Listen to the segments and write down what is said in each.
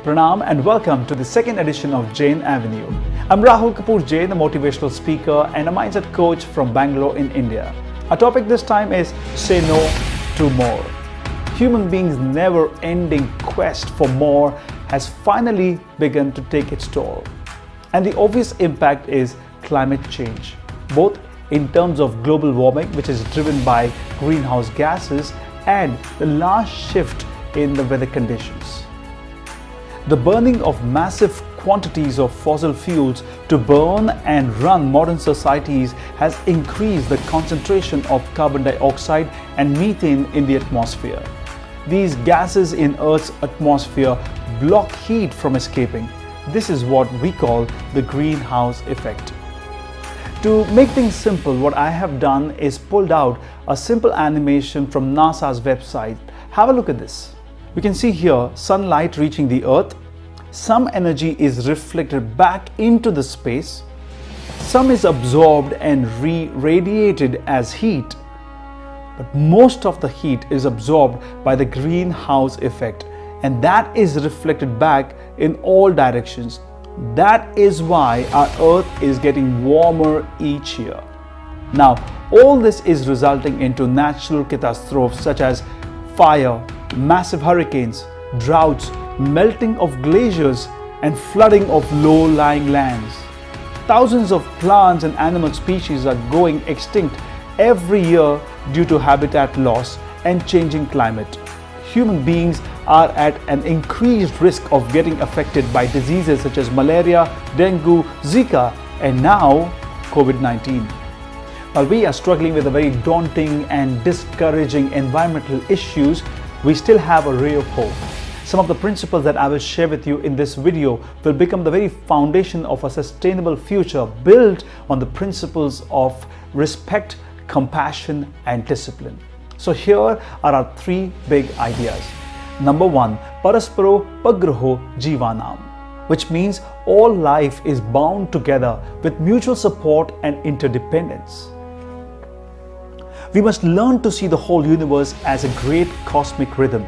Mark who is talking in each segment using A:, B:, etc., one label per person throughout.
A: Pranam and welcome to the second edition of Jain Avenue. I'm Rahul Kapoor Jain, a motivational speaker and a mindset coach from Bangalore in India. Our topic this time is Say No to More. Human beings' never-ending quest for more has finally begun to take its toll. And the obvious impact is climate change, both in terms of global warming, which is driven by greenhouse gases, and the large shift in the weather conditions. The burning of massive quantities of fossil fuels to burn and run modern societies has increased the concentration of carbon dioxide and methane in the atmosphere. These gases in Earth's atmosphere block heat from escaping. This is what we call the greenhouse effect. To make things simple, what I have done is pulled out a simple animation from NASA's website. Have a look at this. We can see here sunlight reaching the Earth. Some energy is reflected back into the space. Some is absorbed and radiated as heat. But most of the heat is absorbed by the greenhouse effect, and that is reflected back in all directions. That is why our Earth is getting warmer each year. Now, all this is resulting into natural catastrophes such as fire, massive hurricanes, droughts, melting of glaciers, and flooding of low-lying lands. Thousands of plants and animal species are going extinct every year due to habitat loss and changing climate. Human beings are at an increased risk of getting affected by diseases such as malaria, dengue, Zika, and now COVID-19. While we are struggling with a very daunting and discouraging environmental issues, we still have a ray of hope. Some of the principles that I will share with you in this video will become the very foundation of a sustainable future built on the principles of respect, compassion, and discipline. So here are our three big ideas. Number one, Parasporo Jivanam, which means all life is bound together with mutual support and interdependence. We must learn to see the whole universe as a great cosmic rhythm,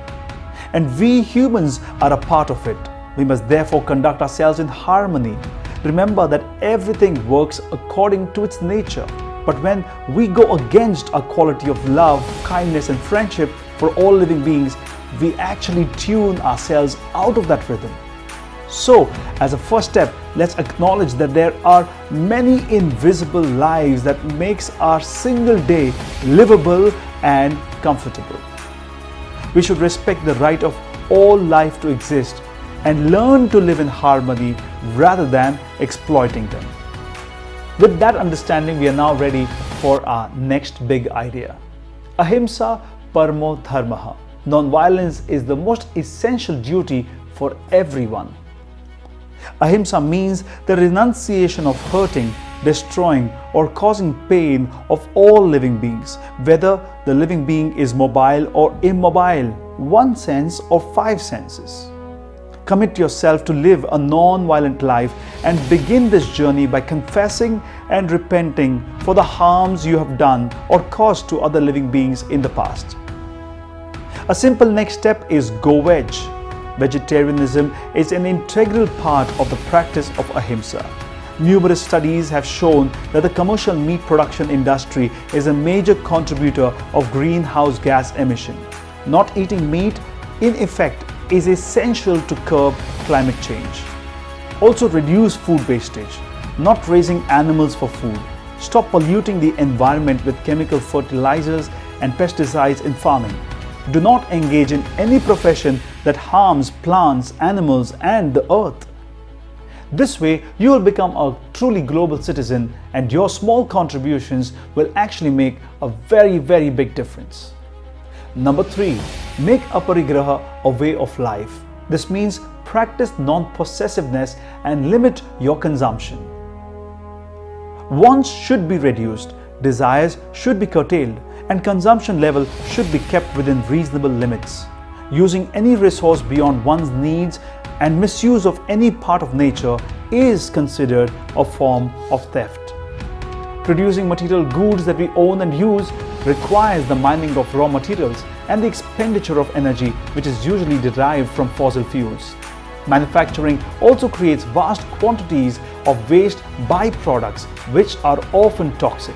A: and we humans are a part of it. We must therefore conduct ourselves in harmony. Remember that everything works according to its nature. But when we go against our quality of love, kindness, and friendship for all living beings, we actually tune ourselves out of that rhythm. So, as a first step, let's acknowledge that there are many invisible lives that makes our single day livable and comfortable. We should respect the right of all life to exist and learn to live in harmony rather than exploiting them. With that understanding, we are now ready for our next big idea. Ahimsa Paramo Dharmaha. Non-violence is the most essential duty for everyone. Ahimsa means the renunciation of hurting, destroying, or causing pain of all living beings, whether the living being is mobile or immobile, one sense or five senses. Commit yourself to live a non-violent life and begin this journey by confessing and repenting for the harms you have done or caused to other living beings in the past. A simple next step is Go Veg. Vegetarianism is an integral part of the practice of Ahimsa. Numerous studies have shown that the commercial meat production industry is a major contributor of greenhouse gas emission. Not eating meat, in effect, is essential to curb climate change. Also reduce food wastage. Not raising animals for food. Stop polluting the environment with chemical fertilizers and pesticides in farming. Do not engage in any profession that harms plants, animals, and the earth. This way, you will become a truly global citizen, and your small contributions will actually make a very, very big difference. Number three, make Aparigraha a way of life. This means practice non-possessiveness and limit your consumption. Wants should be reduced, desires should be curtailed, and consumption level should be kept within reasonable limits. Using any resource beyond one's needs and misuse of any part of nature is considered a form of theft. Producing material goods that we own and use requires the mining of raw materials and the expenditure of energy, which is usually derived from fossil fuels. Manufacturing also creates vast quantities of waste byproducts which are often toxic.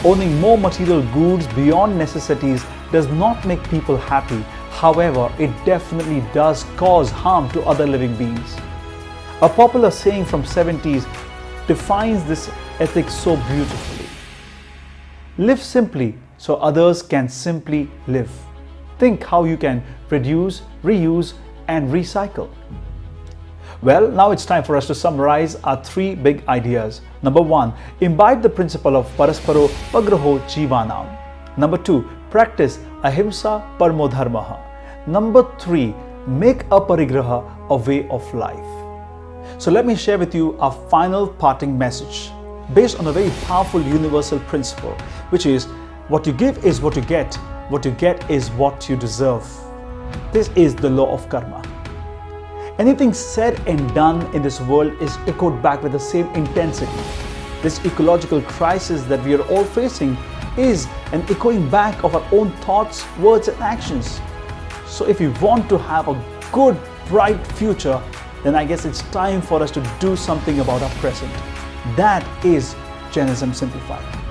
A: Owning more material goods beyond necessities does not make people happy. However, it definitely does cause harm to other living beings. A popular saying from 70s defines this ethic so beautifully. Live simply so others can simply live. Think how you can reduce, reuse, and recycle. Well, now it's time for us to summarize our three big ideas. Number 1, imbibe the principle of Parasporo Pagraho Jivanam. Number 2, practice Ahimsa Parmo Dharmaha. Number 3, make Aparigraha a way of life. So let me share with you our final parting message based on a very powerful universal principle, which is what you give is what you get is what you deserve. This is the law of karma. Anything said and done in this world is echoed back with the same intensity. This ecological crisis that we are all facing is an echoing back of our own thoughts, words, and actions. So if we want to have a good, bright future, then I guess it's time for us to do something about our present. That is Jainism simplified.